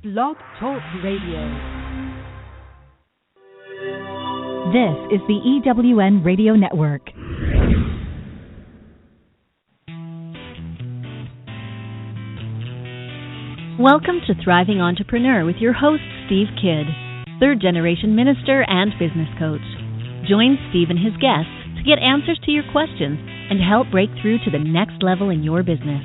Blog Talk Radio. This is the EWN Radio Network. Welcome to Thriving Entrepreneur with your host, Steve Kidd, third-generation minister and business coach. Join Steve and his guests to get answers to your questions and help break through to the next level in your business.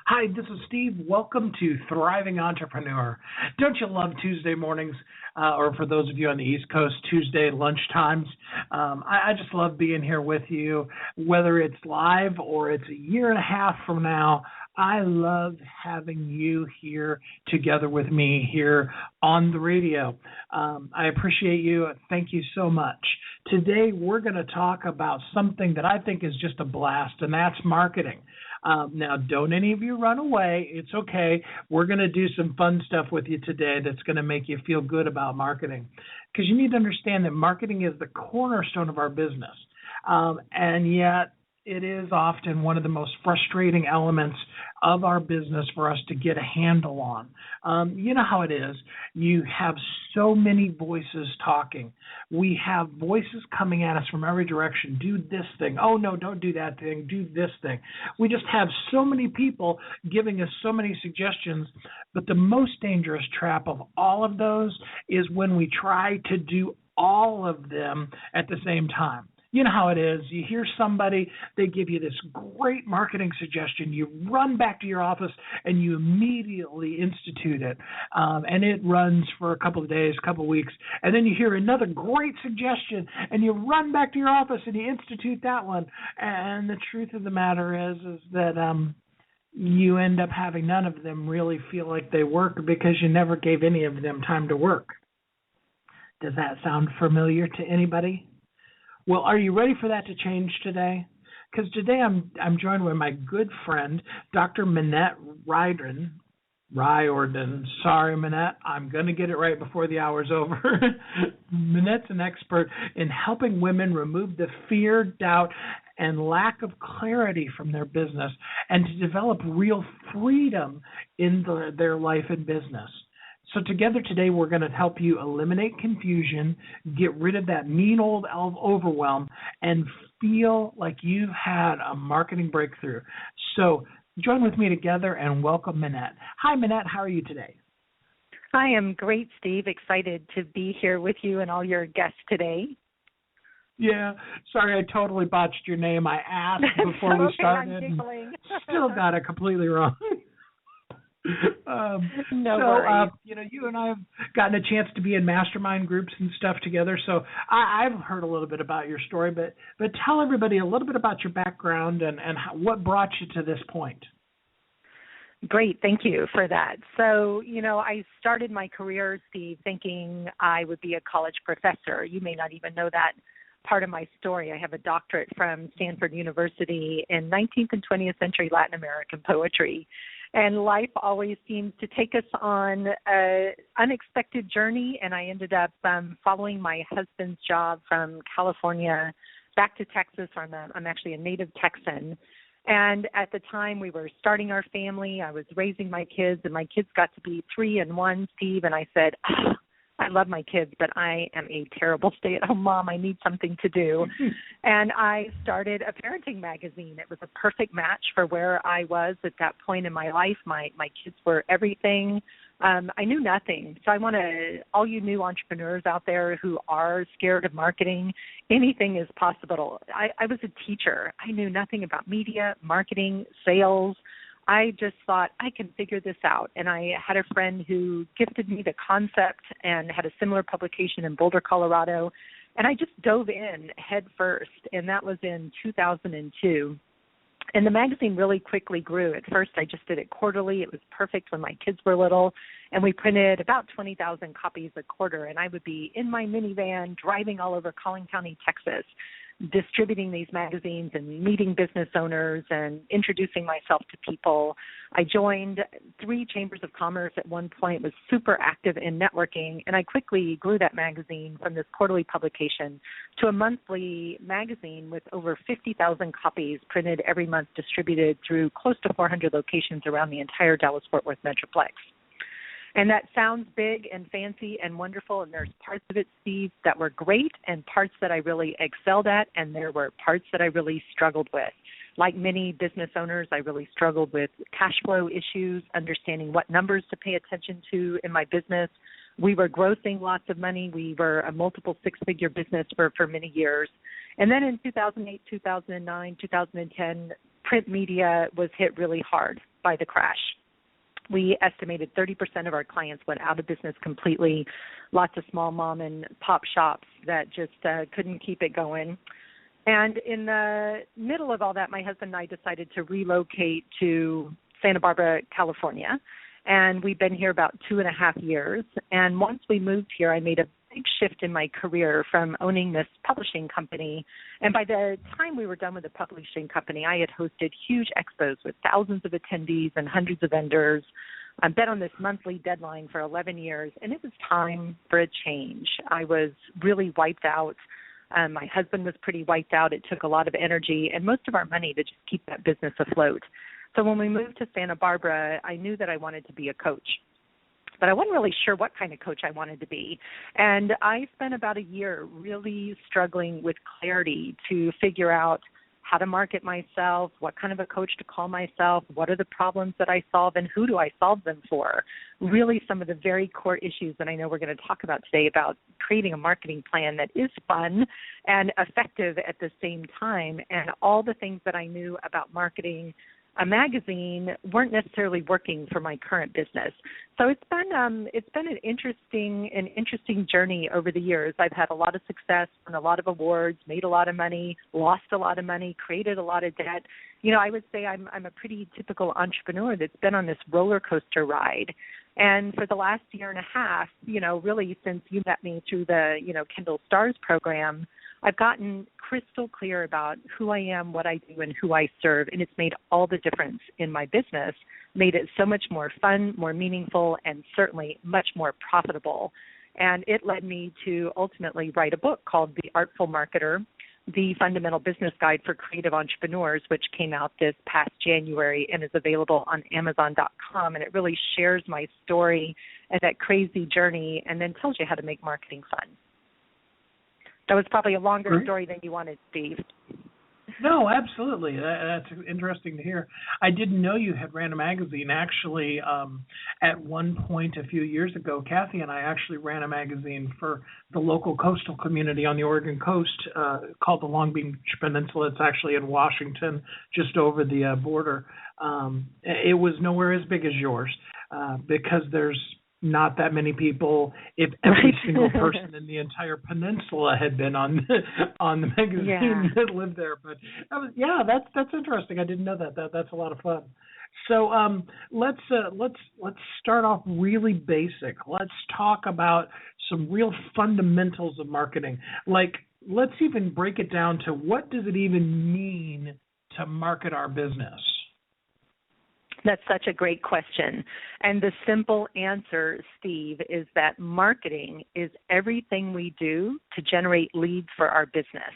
Hi, this is Steve. Welcome to Thriving Entrepreneur. Don't you love Tuesday mornings, or for those of you on the East Coast, Tuesday lunchtimes? I just love being here with you, whether it's live or it's a year and a half from now. I love having you here together with me here on the radio. I appreciate you. Thank you so much. Today, we're going to talk about something that I think is just a blast, and that's marketing. Now, don't any of you run away. It's okay. We're going to do some fun stuff with you today that's going to make you feel good about marketing, because you need to understand that marketing is the cornerstone of our business, and yet it is often one of the most frustrating elements of our business for us to get a handle on. You know how it is. You have so many voices talking. We have voices coming at us from every direction. Do this thing. Oh, no, don't do that thing. Do this thing. We just have so many people giving us so many suggestions. But the most dangerous trap of all of those is when we try to do all of them at the same time. You know how it is. You hear somebody, they give you this great marketing suggestion. You run back to your office and you immediately institute it. And it runs for a couple of days, a couple of weeks. And then you hear another great suggestion and you run back to your office and you institute that one. And the truth of the matter is that you end up having none of them really feel like they work because you never gave any of them time to work. Does that sound familiar to anybody? Well, are you ready for that to change today? Because today I'm joined with my good friend, Dr. Minette Riordan. Sorry, Minette. I'm going to get it right before the hour's over. Minette's an expert in helping women remove the fear, doubt, and lack of clarity from their business and to develop real freedom in their life and business. So together today, we're going to help you eliminate confusion, get rid of that mean old overwhelm, and feel like you've had a marketing breakthrough. So join with me together and welcome Minette. Hi, Minette. How are you today? I am great, Steve. Excited to be here with you and all your guests today. Yeah. Sorry, I totally botched your name. I asked before we started. I'm giggling. Still got it completely wrong. No worries. You and I have gotten a chance to be in mastermind groups and stuff together, so I've heard a little bit about your story, but tell everybody a little bit about your background and what brought you to this point. Great. Thank you for that. So, I started my career, Steve, thinking I would be a college professor. You may not even know that part of my story. I have a doctorate from Stanford University in 19th and 20th century Latin American poetry. And life always seems to take us on an unexpected journey, and I ended up following my husband's job from California back to Texas. I'm actually a native Texan. And at the time, we were starting our family. I was raising my kids, and my kids got to be 3 and 1, Steve, and I said, I love my kids, but I am a terrible stay-at-home mom. I need something to do. And I started a parenting magazine. It was a perfect match for where I was at that point in my life. My kids were everything. I knew nothing. So I want all you new entrepreneurs out there who are scared of marketing, anything is possible. I was a teacher. I knew nothing about media, marketing, sales. I just thought, I can figure this out. And I had a friend who gifted me the concept and had a similar publication in Boulder, Colorado. And I just dove in head first. And that was in 2002. And the magazine really quickly grew. At first, I just did it quarterly. It was perfect when my kids were little. And we printed about 20,000 copies a quarter. And I would be in my minivan driving all over Collin County, Texas, distributing these magazines and meeting business owners and introducing myself to people. I joined 3 chambers of commerce at one point, was super active in networking, and I quickly grew that magazine from this quarterly publication to a monthly magazine with over 50,000 copies printed every month, distributed through close to 400 locations around the entire Dallas-Fort Worth Metroplex. And that sounds big and fancy and wonderful, and there's parts of it, Steve, that were great and parts that I really excelled at, and there were parts that I really struggled with. Like many business owners, I really struggled with cash flow issues, understanding what numbers to pay attention to in my business. We were grossing lots of money. We were a multiple six-figure business for many years. And then in 2008, 2009, 2010, print media was hit really hard by the crash. We estimated 30% of our clients went out of business completely, lots of small mom and pop shops that just couldn't keep it going. And in the middle of all that, my husband and I decided to relocate to Santa Barbara, California. And we've been here about 2.5 years. And once we moved here, I made a big shift in my career from owning this publishing company. And by the time we were done with the publishing company, I had hosted huge expos with thousands of attendees and hundreds of vendors. I've been on this monthly deadline for 11 years, and it was time for a change. I was really wiped out. My husband was pretty wiped out. It took a lot of energy and most of our money to just keep that business afloat. So when we moved to Santa Barbara, I knew that I wanted to be a coach. But I wasn't really sure what kind of coach I wanted to be. And I spent about a year really struggling with clarity to figure out how to market myself, what kind of a coach to call myself, what are the problems that I solve, and who do I solve them for? Really some of the very core issues that I know we're going to talk about today about creating a marketing plan that is fun and effective at the same time. And all the things that I knew about marketing a magazine weren't necessarily working for my current business. So it's been an interesting journey over the years. I've had a lot of success, won a lot of awards, made a lot of money, lost a lot of money, created a lot of debt. You know, I would say I'm a pretty typical entrepreneur that's been on this roller coaster ride. And for the last 1.5 years, you know, really since you met me through the, Kindle Stars program, I've gotten crystal clear about who I am, what I do, and who I serve, and it's made all the difference in my business, made it so much more fun, more meaningful, and certainly much more profitable. And it led me to ultimately write a book called The Artful Marketer, The Fundamental Business Guide for Creative Entrepreneurs, which came out this past January and is available on Amazon.com. And it really shares my story and that crazy journey and then tells you how to make marketing fun. That was probably a longer story than you wanted, Steve. No, absolutely. That's interesting to hear. I didn't know you had ran a magazine. Actually, at one point a few years ago, Kathy and I actually ran a magazine for the local coastal community on the Oregon coast called the Long Beach Peninsula. It's actually in Washington, just over the border. It was nowhere as big as yours because there's not that many people. If every single person in the entire peninsula had been on the magazine that lived there, but that's interesting. I didn't know that. That's a lot of fun. So let's start off really basic. Let's talk about some real fundamentals of marketing. Like, let's even break it down to what does it even mean to market our business? That's such a great question. And the simple answer, Steve, is that marketing is everything we do to generate leads for our business.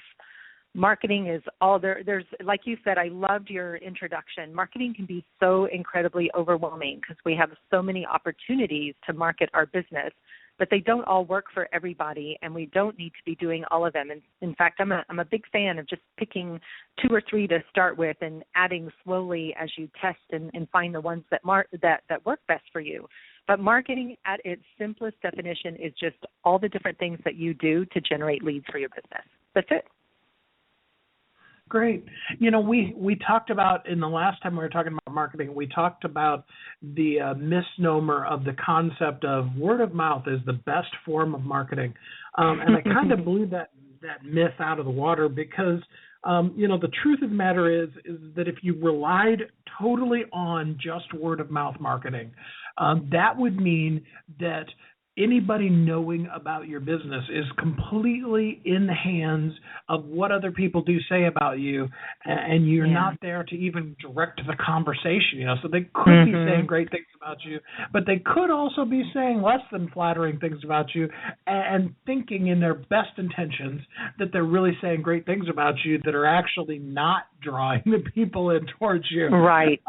Marketing is all there. There's, like you said, I loved your introduction. Marketing can be so incredibly overwhelming because we have so many opportunities to market our business, but they don't all work for everybody, and we don't need to be doing all of them. And in fact, I'm a big fan of just picking 2 or 3 to start with and adding slowly as you test and find the ones that work best for you. But marketing at its simplest definition is just all the different things that you do to generate leads for your business. That's it. Great. You know, we talked about, in the last time we were talking about marketing, we talked about the misnomer of the concept of word of mouth is the best form of marketing. And I kind of blew that myth out of the water because, the truth of the matter is that if you relied totally on just word of mouth marketing, that would mean that anybody knowing about your business is completely in the hands of what other people do say about you, and you're not there to even direct the conversation. So they could be saying great things about you, but they could also be saying less than flattering things about you, and thinking in their best intentions that they're really saying great things about you that are actually not drawing the people in towards you. Right.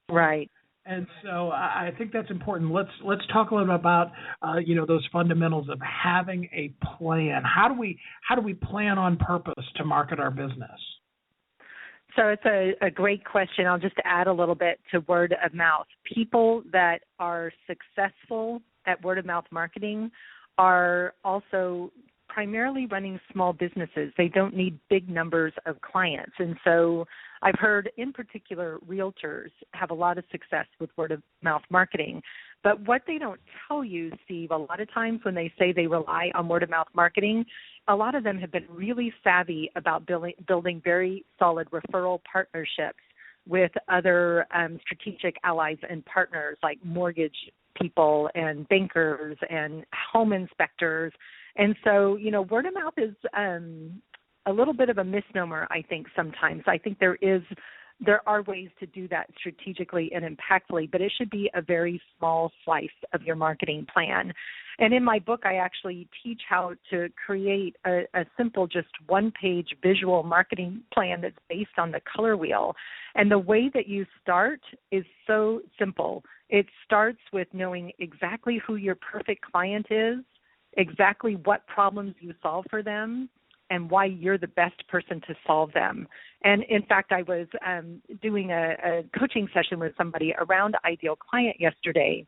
Right. And so I think that's important. Let's talk a little bit about those fundamentals of having a plan. How do we plan on purpose to market our business? So it's a great question. I'll just add a little bit to word of mouth. People that are successful at word of mouth marketing are also primarily running small businesses. They don't need big numbers of clients. And so I've heard in particular realtors have a lot of success with word of mouth marketing. But what they don't tell you, Steve, a lot of times when they say they rely on word of mouth marketing, a lot of them have been really savvy about building very solid referral partnerships with other strategic allies and partners like mortgage people and bankers and home inspectors. And so, word of mouth is a little bit of a misnomer, I think, sometimes. I think there are ways to do that strategically and impactfully, but it should be a very small slice of your marketing plan. And in my book, I actually teach how to create a simple, just one-page visual marketing plan that's based on the color wheel. And the way that you start is so simple. It starts with knowing exactly who your perfect client is, exactly what problems you solve for them, and why you're the best person to solve them. And in fact, I was doing a coaching session with somebody around ideal client yesterday.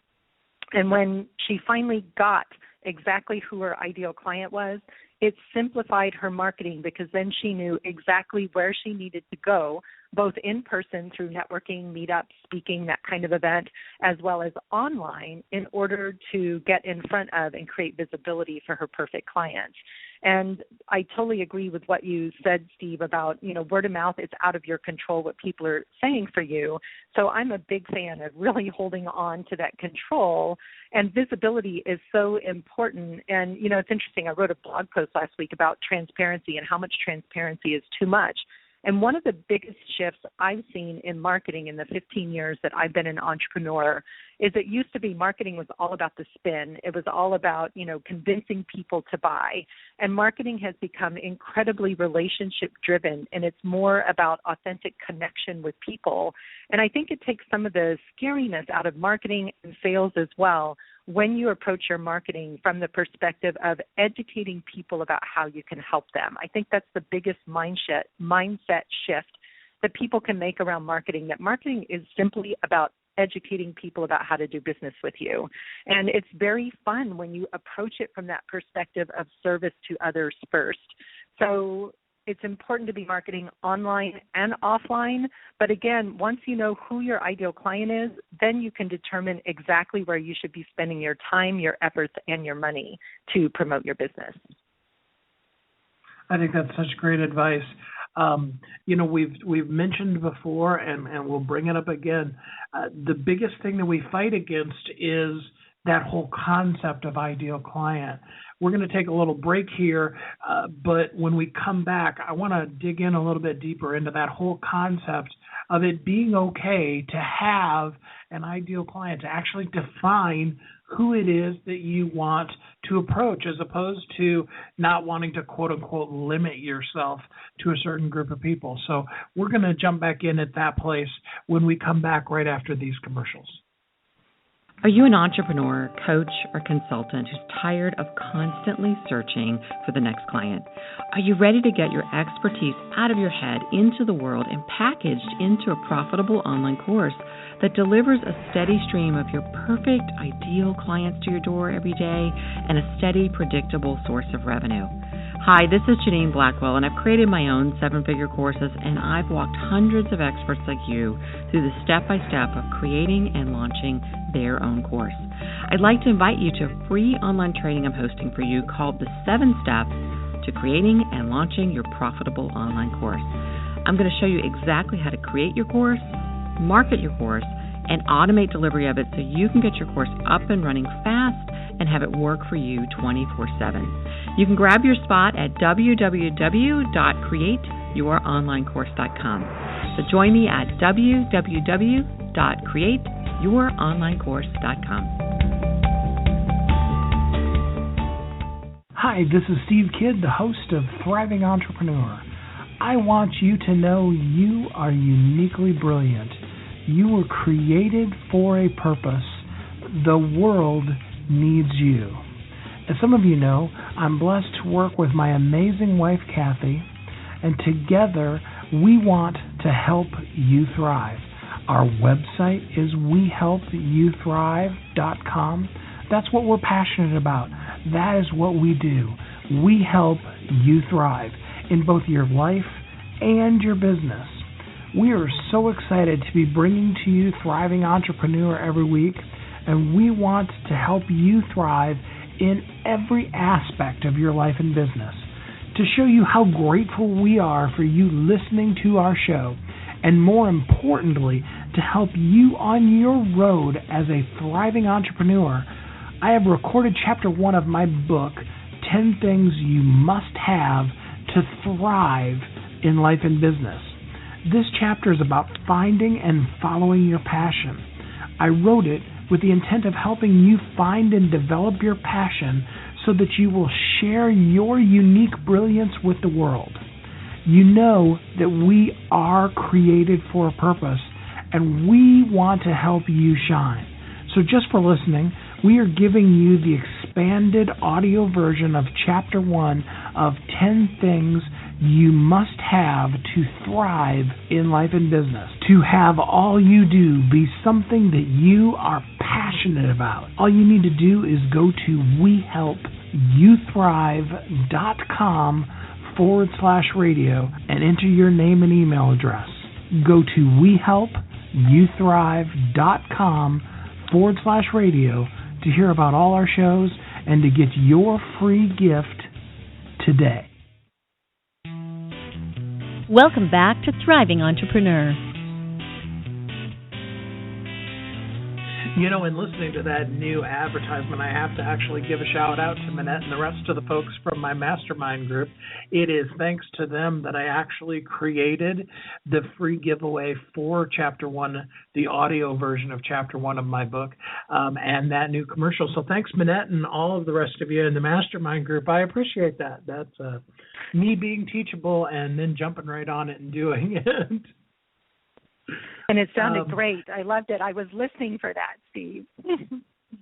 And when she finally got exactly who her ideal client was, it simplified her marketing because then she knew exactly where she needed to go, both in person through networking, meetups, speaking, that kind of event, as well as online in order to get in front of and create visibility for her perfect client. And I totally agree with what you said, Steve, about, word of mouth is out of your control what people are saying for you. So I'm a big fan of really holding on to that control, and visibility is so important. And, it's interesting. I wrote a blog post last week about transparency and how much transparency is too much. And one of the biggest shifts I've seen in marketing in the 15 years that I've been an entrepreneur is it used to be marketing was all about the spin. It was all about, convincing people to buy. And marketing has become incredibly relationship driven, and it's more about authentic connection with people. And I think it takes some of the scariness out of marketing and sales as well when you approach your marketing from the perspective of educating people about how you can help them. I think that's the biggest mindset shift that people can make around marketing, that marketing is simply about educating people about how to do business with you. And it's very fun when you approach it from that perspective of service to others first. So it's important to be marketing online and offline. But again, once you know who your ideal client is, then you can determine exactly where you should be spending your time, your efforts, and your money to promote your business. I think that's such great advice. We've mentioned before, and we'll bring it up again, the biggest thing that we fight against is that whole concept of ideal client. We're going to take a little break here, but when we come back, I want to dig in a little bit deeper into that whole concept of it being okay to have an ideal client, to actually define who it is that you want to approach, as opposed to not wanting to, quote unquote, limit yourself to a certain group of people. So we're going to jump back in at that place when we come back right after these commercials. Are you an entrepreneur, coach, or consultant who's tired of constantly searching for the next client? Are you ready to get your expertise out of your head into the world and packaged into a profitable online course that delivers a steady stream of your perfect, ideal clients to your door every day and a steady, predictable source of revenue? Hi, this is Janine Blackwell, and I've created my own 7-figure courses, and I've walked hundreds of experts like you through the step-by-step of creating and launching their own course. I'd like to invite you to a free online training I'm hosting for you called The 7 Steps to Creating and Launching Your Profitable Online Course. I'm going to show you exactly how to create your course, market your course, and automate delivery of it so you can get your course up and running fast and have it work for you 24/7. You can grab your spot at www.createyouronlinecourse.com. So join me at www.createyouronlinecourse.com. Hi, this is Steve Kidd, the host of Thriving Entrepreneur. I want you to know you are uniquely brilliant. You were created for a purpose. The world needs you. As some of you know, I'm blessed to work with my amazing wife, Kathy, and together we want to help you thrive. Our website is wehelpyouthrive.com. That's what we're passionate about. That is what we do. We help you thrive in both your life and your business. We are so excited to be bringing to you Thriving Entrepreneur every week, and we want to help you thrive in every aspect of your life and business. To show you how grateful we are for you listening to our show, and more importantly, to help you on your road as a thriving entrepreneur, I have recorded Chapter 1 of my book, 10 Things You Must Have to Thrive in Life and Business. This chapter is about finding and following your passion. I wrote it with the intent of helping you find and develop your passion so that you will share your unique brilliance with the world. You know that we are created for a purpose, and we want to help you shine. So just for listening, we are giving you the expanded audio version of Chapter 1 of 10 Things You Must Have to Thrive in Life and Business. To have all you do be something that you are passionate about. All you need to do is go to wehelpyouthrive.com/radio and enter your name and email address. Go to wehelpyouthrive.com/radio to hear about all our shows and to get your free gift today. Welcome back to Thriving Entrepreneur. You know, in listening to that new advertisement, I have to actually give a shout out to Minette and the rest of the folks from my mastermind group. It is thanks to them that I actually created the free giveaway for Chapter 1, the audio version of Chapter 1 of my book, and that new commercial. So thanks, Minette, and all of the rest of you in the mastermind group. I appreciate that. That's me being teachable and then jumping right on it and doing it. And it sounded great. I loved it. I was listening for that, Steve.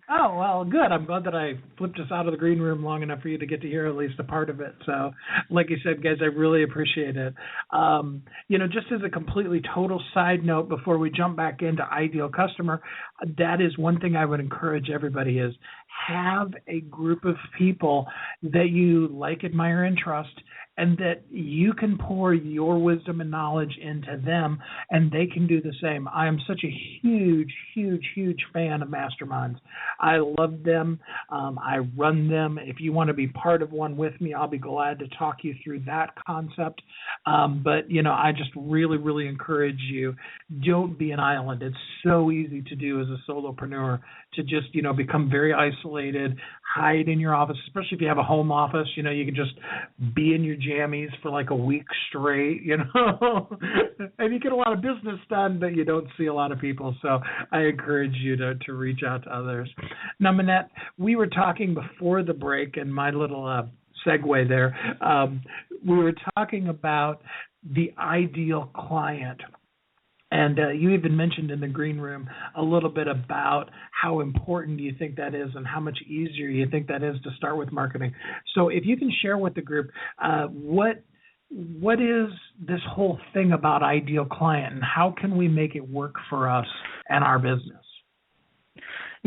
Oh, well, good. I'm glad that I flipped us out of the green room long enough for you to get to hear at least a part of it. So, like you said, guys, I really appreciate it. You know, just as a completely total side note before we jump back into Ideal Customer, that is one thing I would encourage everybody is have a group of people that you like, admire, and trust, and that you can pour your wisdom and knowledge into them, and they can do the same. I am such a huge, huge, huge fan of masterminds. I love them. I run them. If you want to be part of one with me, I'll be glad to talk you through that concept. But, you know, I just really, really encourage you, don't be an island. It's so easy to do as a solopreneur to just, you know, become very isolated, hide in your office, especially if you have a home office. You know, you can just be in your jammies for like a week straight, you know, and you get a lot of business done, but you don't see a lot of people. So I encourage you to reach out to others. Now, Minette, we were talking before the break, and my little segue there, we were talking about the ideal client. And you even mentioned in the green room a little bit about how important you think that is and how much easier you think that is to start with marketing. So if you can share with the group, what is this whole thing about ideal client, and how can we make it work for us and our business?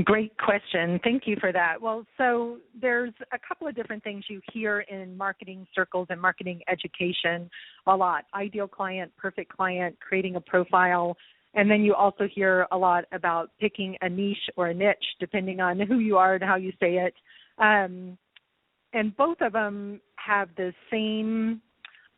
Great question. Thank you for that. Well, so there's a couple of different things you hear in marketing circles and marketing education a lot. Ideal client, perfect client, creating a profile. And then you also hear a lot about picking a niche or a niche, depending on who you are and how you say it. And both of them have the same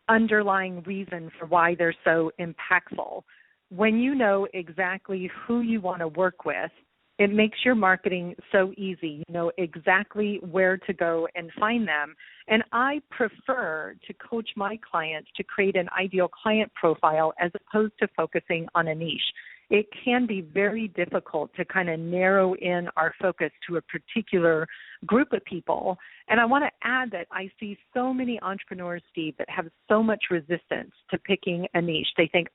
underlying reason for why they're so impactful. When you know exactly who you want to work with, It makes your marketing so easy. You know exactly where to go and find them. And I prefer to coach my clients to create an ideal client profile as opposed to focusing on a niche. It can be very difficult to kind of narrow in our focus to a particular group of people. And I want to add that I see so many entrepreneurs, Steve, that have so much resistance to picking a niche. They think,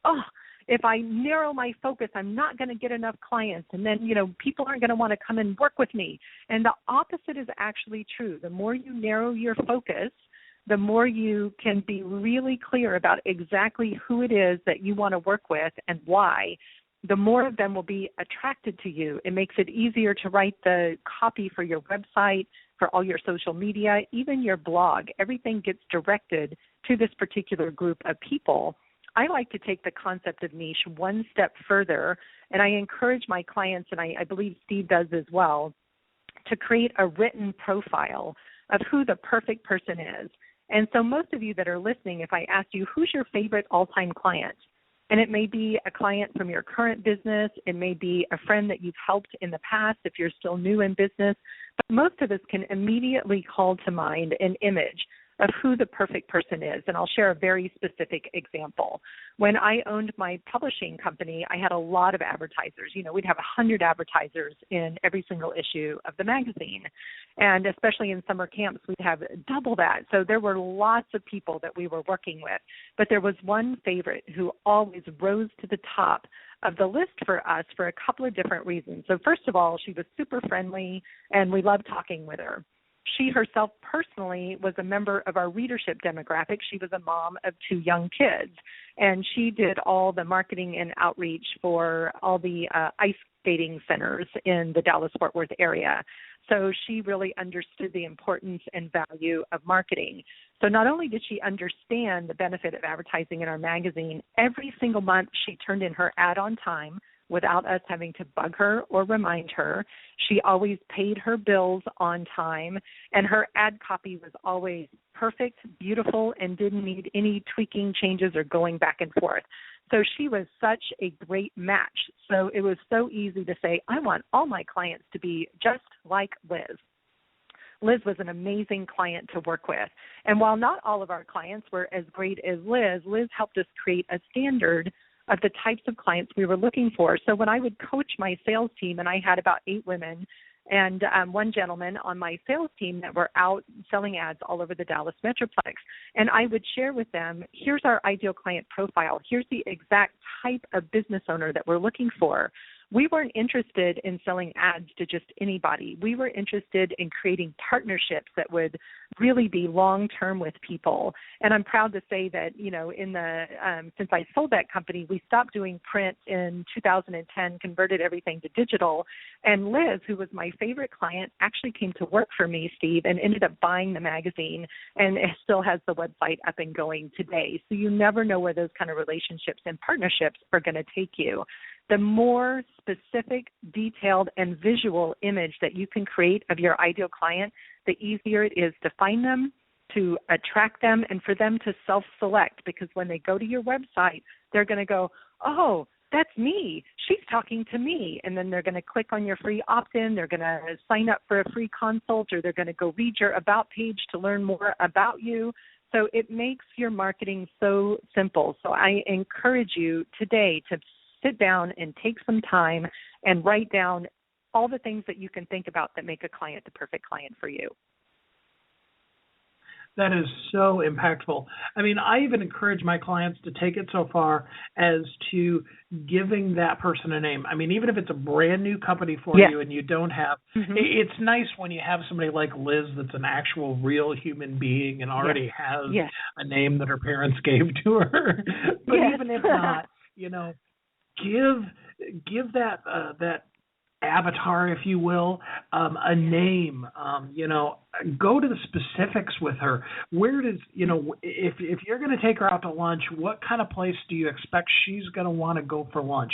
if I narrow my focus, I'm not going to get enough clients. And then, people aren't going to want to come and work with me. And the opposite is actually true. The more you narrow your focus, the more you can be really clear about exactly who it is that you want to work with and why, the more of them will be attracted to you. It makes it easier to write the copy for your website, for all your social media, even your blog. Everything gets directed to this particular group of people. I like to take the concept of niche one step further, and I encourage my clients, and I believe Steve does as well, to create a written profile of who the perfect person is. And so most of you that are listening, if I ask you, who's your favorite all-time client? And it may be a client from your current business. It may be a friend that you've helped in the past if you're still new in business. But most of us can immediately call to mind an image of who the perfect person is. And I'll share a very specific example. When I owned my publishing company, I had a lot of advertisers. We'd have 100 advertisers in every single issue of the magazine. And especially in summer camps, we'd have double that. So there were lots of people that we were working with. But there was one favorite who always rose to the top of the list for us for a couple of different reasons. So first of all, she was super friendly, and we loved talking with her. She herself personally was a member of our readership demographic. She was a mom of 2 young kids, and she did all the marketing and outreach for all the ice skating centers in the Dallas-Fort Worth area. So she really understood the importance and value of marketing. So not only did she understand the benefit of advertising in our magazine, every single month she turned in her ad on time without us having to bug her or remind her. She always paid her bills on time, and her ad copy was always perfect, beautiful, and didn't need any tweaking, changes, or going back and forth. So she was such a great match. So it was so easy to say, I want all my clients to be just like Liz. Liz was an amazing client to work with. And while not all of our clients were as great as Liz, Liz helped us create a standard of the types of clients we were looking for. So when I would coach my sales team, and I had about 8 women and one gentleman on my sales team that were out selling ads all over the Dallas Metroplex, and I would share with them, here's our ideal client profile. Here's the exact type of business owner that we're looking for. We weren't interested in selling ads to just anybody. We were interested in creating partnerships that would really be long-term with people. And I'm proud to say that, since I sold that company, we stopped doing print in 2010, converted everything to digital. And Liz, who was my favorite client, actually came to work for me, Steve, and ended up buying the magazine, and it still has the website up and going today. So you never know where those kind of relationships and partnerships are going to take you. The more specific, detailed, and visual image that you can create of your ideal client, the easier it is to find them, to attract them, and for them to self-select, because when they go to your website, they're going to go, oh, that's me. She's talking to me. And then they're going to click on your free opt-in. They're going to sign up for a free consult, or they're going to go read your About page to learn more about you. So it makes your marketing so simple. So I encourage you today to sit down and take some time and write down all the things that you can think about that make a client the perfect client for you. That is so impactful. I mean, I even encourage my clients to take it so far as to giving that person a name. I mean, even if it's a brand new company for you and you don't have, it's nice when you have somebody like Liz that's an actual real human being and already has a name that her parents gave to her. But even if not, give that avatar, if you will, a name. Go to the specifics with her. Where does if you're going to take her out to lunch, what kind of place do you expect she's going to want to go for lunch?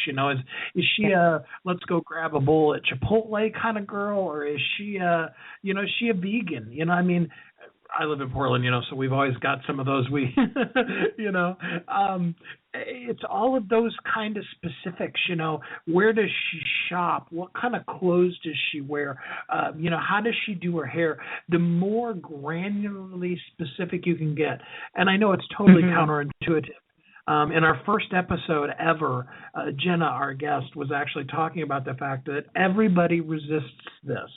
Is she a let's go grab a bowl at Chipotle kind of girl, or is she is she a vegan? I live in Portland, so we've always got some of those. It's all of those kind of specifics, where does she shop? What kind of clothes does she wear? How does she do her hair? The more granularly specific you can get. And I know it's totally counterintuitive. In our first episode ever, Jenna, our guest, was actually talking about the fact that everybody resists this,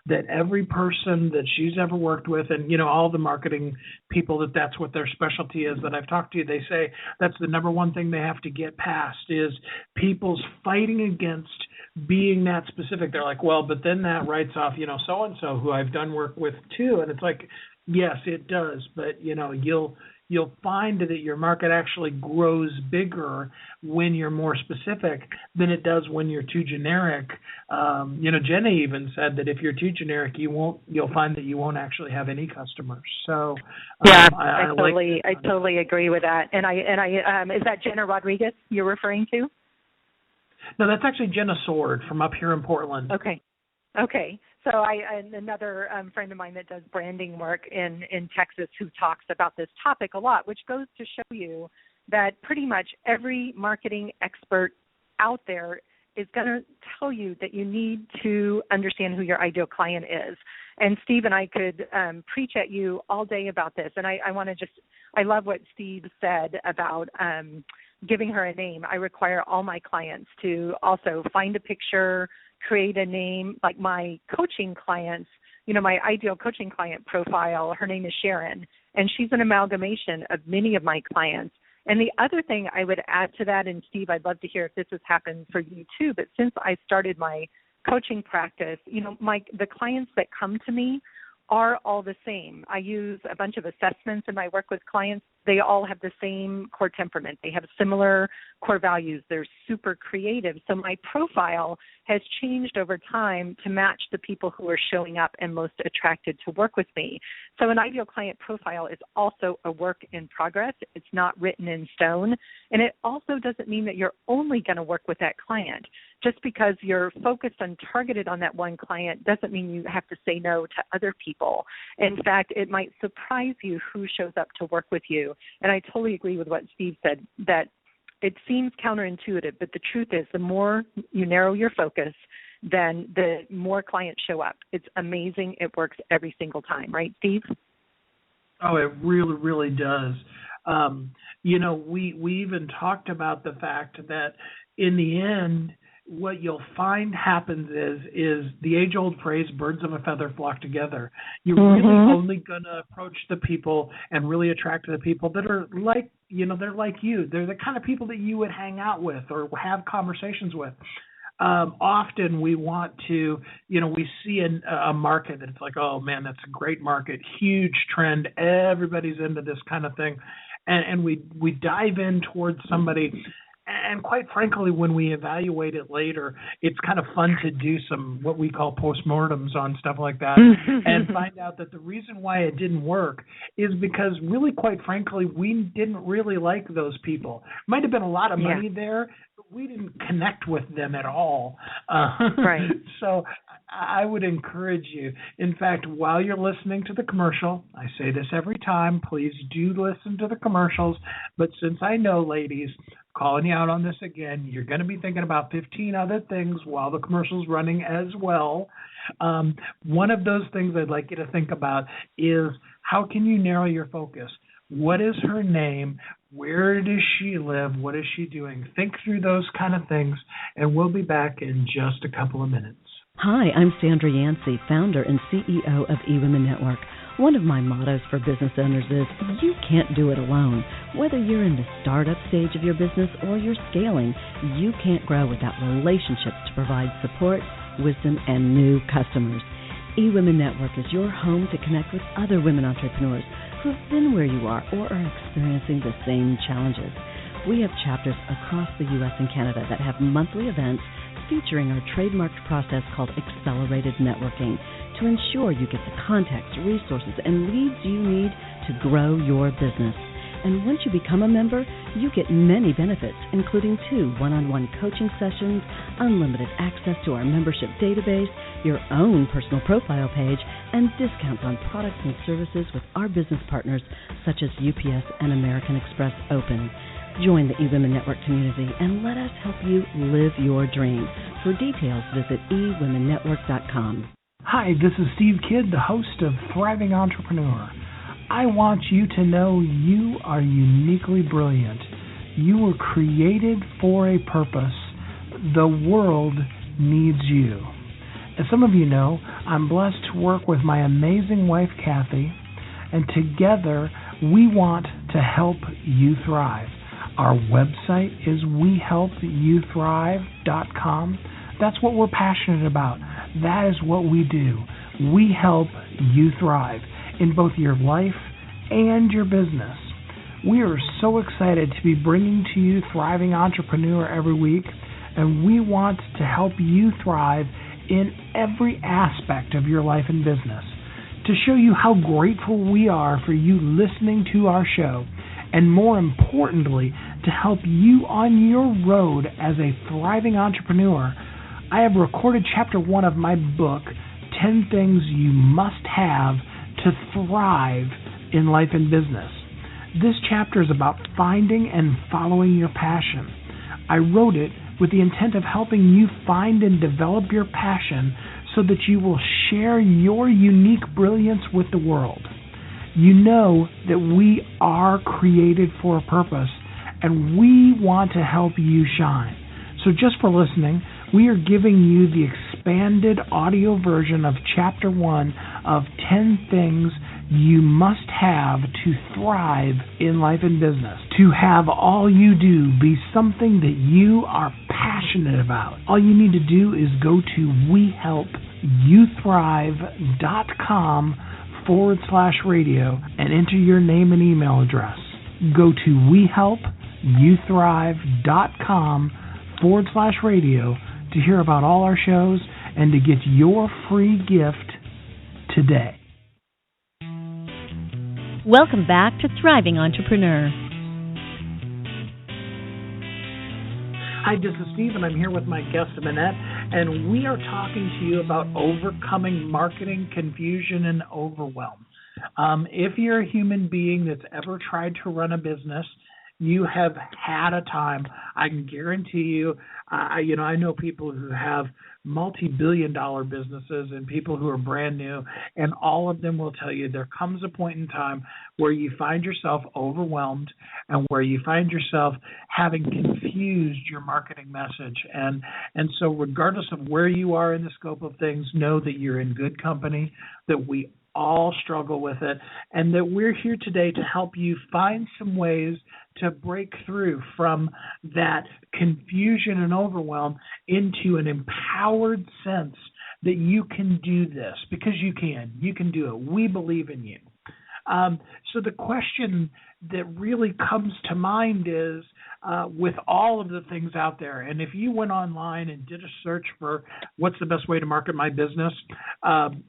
that every person that she's ever worked with, and, all the marketing people, that's what their specialty is that I've talked to, they say that's the number one thing they have to get past is people's fighting against being that specific. They're like, well, but then that writes off, so-and-so who I've done work with too. And it's like, yes, it does. But, you'll find that your market actually grows bigger when you're more specific than it does when you're too generic. Jenna even said that if you're too generic, you'll find that you won't actually have any customers. So I totally agree with that. And I is that Jenna Rodriguez you're referring to? No, that's actually Jenna Sword from up here in Portland. Okay. So another friend of mine that does branding work in Texas who talks about this topic a lot, which goes to show you that pretty much every marketing expert out there is going to tell you that you need to understand who your ideal client is. And Steve and I could preach at you all day about this. And I love what Steve said about giving her a name. I require all my clients to also find a picture, create a name. Like my coaching clients, my ideal coaching client profile, her name is Sharon, and she's an amalgamation of many of my clients. And the other thing I would add to that, and Steve, I'd love to hear if this has happened for you too, but since I started my coaching practice, the clients that come to me are all the same. I use a bunch of assessments in my work with clients. They all have the same core temperament. They have similar core values. They're super creative. So my profile has changed over time to match the people who are showing up and most attracted to work with me. So an ideal client profile is also a work in progress. It's not written in stone. And it also doesn't mean that you're only going to work with that client. Just because you're focused and targeted on that one client doesn't mean you have to say no to other people. In fact, it might surprise you who shows up to work with you. And I totally agree with what Steve said, that it seems counterintuitive, but the truth is the more you narrow your focus, then the more clients show up. It's amazing. It works every single time. Right, Steve? Oh, it really, really does. We even talked about the fact that in the end, what you'll find happens is the age-old phrase, birds of a feather flock together. You're really only going to approach the people and really attract the people that are like, they're like you. They're the kind of people that you would hang out with or have conversations with. Often we want to, we see a market that it's like, oh, man, that's a great market, huge trend. Everybody's into this kind of thing. And we dive in towards somebody. And quite frankly, when we evaluate it later, it's kind of fun to do some what we call postmortems on stuff like that and find out that the reason why it didn't work is because really, quite frankly, we didn't really like those people. Might have been a lot of money there, but we didn't connect with them at all. Right. So I would encourage you. In fact, while you're listening to the commercial, I say this every time, please do listen to the commercials. But since I know, ladies, calling you out on this again, you're going to be thinking about 15 other things while the commercial's running as well. One of those things I'd like you to think about is how can you narrow your focus? What is her name? Where does she live? What is she doing? Think through those kind of things, and we'll be back in just a couple of minutes. Hi, I'm Sandra Yancey, founder and CEO of eWomen Network. One of my mottos for business owners is you can't do it alone. Whether you're in the startup stage of your business or you're scaling, you can't grow without relationships to provide support, wisdom, and new customers. eWomen Network is your home to connect with other women entrepreneurs who have been where you are or are experiencing the same challenges. We have chapters across the U.S. and Canada that have monthly events featuring our trademarked process called Accelerated Networking to ensure you get the context, resources, and leads you need to grow your business. And once you become a member, you get many benefits, including 2 one-on-one coaching sessions, unlimited access to our membership database, your own personal profile page, and discounts on products and services with our business partners such as UPS and American Express Open. Join the eWomen Network community and let us help you live your dream. For details, visit eWomenNetwork.com. Hi, this is Steve Kidd, the host of Thriving Entrepreneur. I want you to know you are uniquely brilliant. You were created for a purpose. The world needs you. As some of you know, I'm blessed to work with my amazing wife, Kathy, and together we want to help you thrive. Our website is wehelpyouthrive.com. That's what we're passionate about. That is what we do. We help you thrive in both your life and your business. We are so excited to be bringing to you Thriving Entrepreneur every week, and we want to help you thrive in every aspect of your life and business. To show you how grateful we are for you listening to our show, and more importantly, to help you on your road as a thriving entrepreneur, I have recorded Chapter 1 of my book, 10 Things You Must Have to Thrive in Life and Business. This chapter is about finding and following your passion. I wrote it with the intent of helping you find and develop your passion so that you will share your unique brilliance with the world. You know that we are created for a purpose, and we want to help you shine. So just for listening, we are giving you the expanded audio version of Chapter 1 of 10 Things You Must Have to Thrive in Life and Business. To have all you do be something that you are passionate about. All you need to do is go to wehelpyouthrive.com/radio and enter your name and email address. Go to wehelpyouthrive.com/radio to hear about all our shows and to get your free gift today. Welcome back to Thriving Entrepreneur. Hi, this is Steve, and I'm here with my guest, Minette, and we are talking to you about overcoming marketing confusion and overwhelm. If you're a human being that's ever tried to run a business, you have had a time. I can guarantee you, I know people who have multi-billion-dollar businesses and people who are brand new, and all of them will tell you there comes a point in time where you find yourself overwhelmed and where you find yourself having confused your marketing message. And so regardless of where you are in the scope of things, know that you're in good company, that we all struggle with it, and that we're here today to help you find some ways to break through from that confusion and overwhelm into an empowered sense that you can do this, because you can do it. We believe in you. So the question that really comes to mind is, with all of the things out there, and if you went online and did a search for what's the best way to market my business,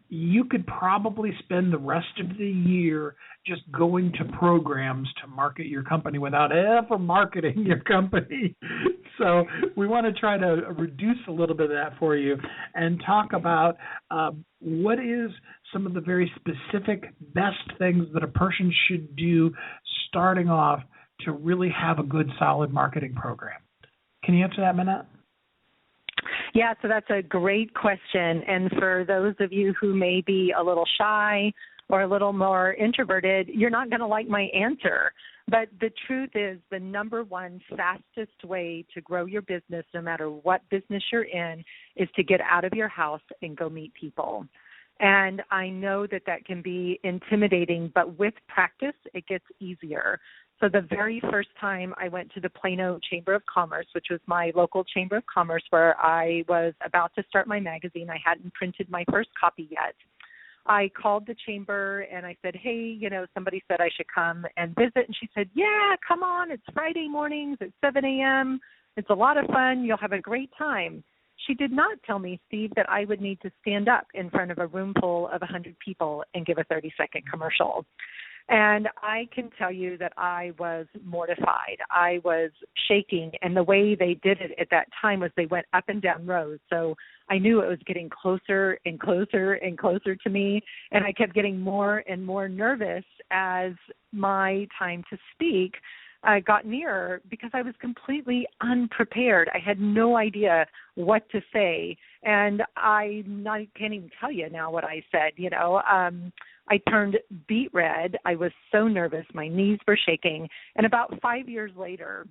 you could probably spend the rest of the year just going to programs to market your company without ever marketing your company. So we want to try to reduce a little bit of that for you and talk about what is some of the very specific best things that a person should do starting off to really have a good, solid marketing program. Can you answer that, Minette? Yeah, so that's a great question. And for those of you who may be a little shy or a little more introverted, you're not going to like my answer. But the truth is, the number one fastest way to grow your business, no matter what business you're in, is to get out of your house and go meet people. And I know that that can be intimidating, but with practice, it gets easier. So the very first time I went to the Plano Chamber of Commerce, which was my local Chamber of Commerce where I was about to start my magazine, I hadn't printed my first copy yet. I called the chamber and I said, hey, somebody said I should come and visit. And she said, yeah, come on. It's Friday mornings at 7 a.m. It's a lot of fun. You'll have a great time. She did not tell me, Steve, that I would need to stand up in front of a room full of 100 people and give a 30-second commercial. And I can tell you that I was mortified. I was shaking. And the way they did it at that time was they went up and down rows. So I knew it was getting closer and closer and closer to me. And I kept getting more and more nervous as my time to speak got nearer because I was completely unprepared. I had no idea what to say. And I can't even tell you now what I said, I turned beet red. I was so nervous. My knees were shaking. And about 5 years later,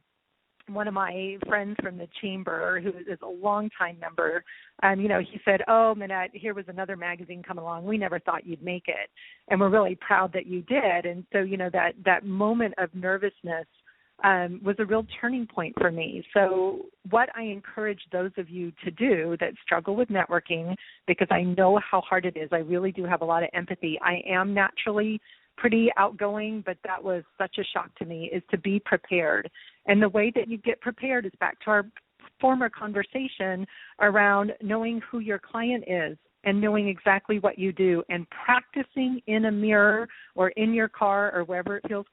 one of my friends from the chamber, who is a longtime member, he said, "Oh, Minette, here was another magazine come along. We never thought you'd make it, and we're really proud that you did." And so, that moment of nervousness was a real turning point for me. So what I encourage those of you to do that struggle with networking, because I know how hard it is, I really do have a lot of empathy. I am naturally pretty outgoing, but that was such a shock to me, is to be prepared. And the way that you get prepared is back to our former conversation around knowing who your client is and knowing exactly what you do and practicing in a mirror or in your car or wherever it feels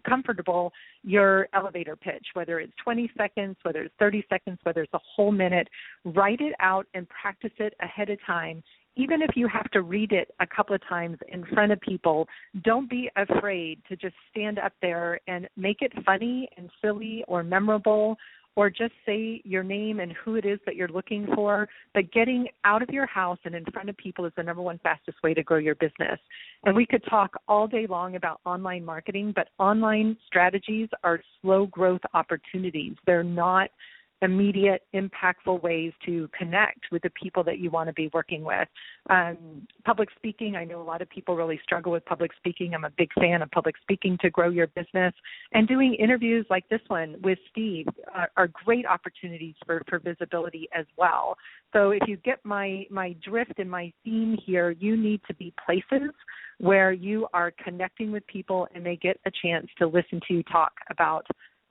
comfortable your elevator pitch, whether it's 20 seconds, whether it's 30 seconds, whether it's a whole minute. Write it out and practice it ahead of time. Even if you have to read it a couple of times in front of people, don't be afraid to just stand up there and make it funny and silly or memorable, or just say your name and who it is that you're looking for. But getting out of your house and in front of people is the number one fastest way to grow your business. And we could talk all day long about online marketing, but online strategies are slow growth opportunities. They're not immediate, impactful ways to connect with the people that you want to be working with. Public speaking, I know a lot of people really struggle with public speaking. I'm a big fan of public speaking to grow your business. And doing interviews like this one with Steve are great opportunities for visibility as well. So if you get my drift and my theme here, you need to be places where you are connecting with people and they get a chance to listen to you talk about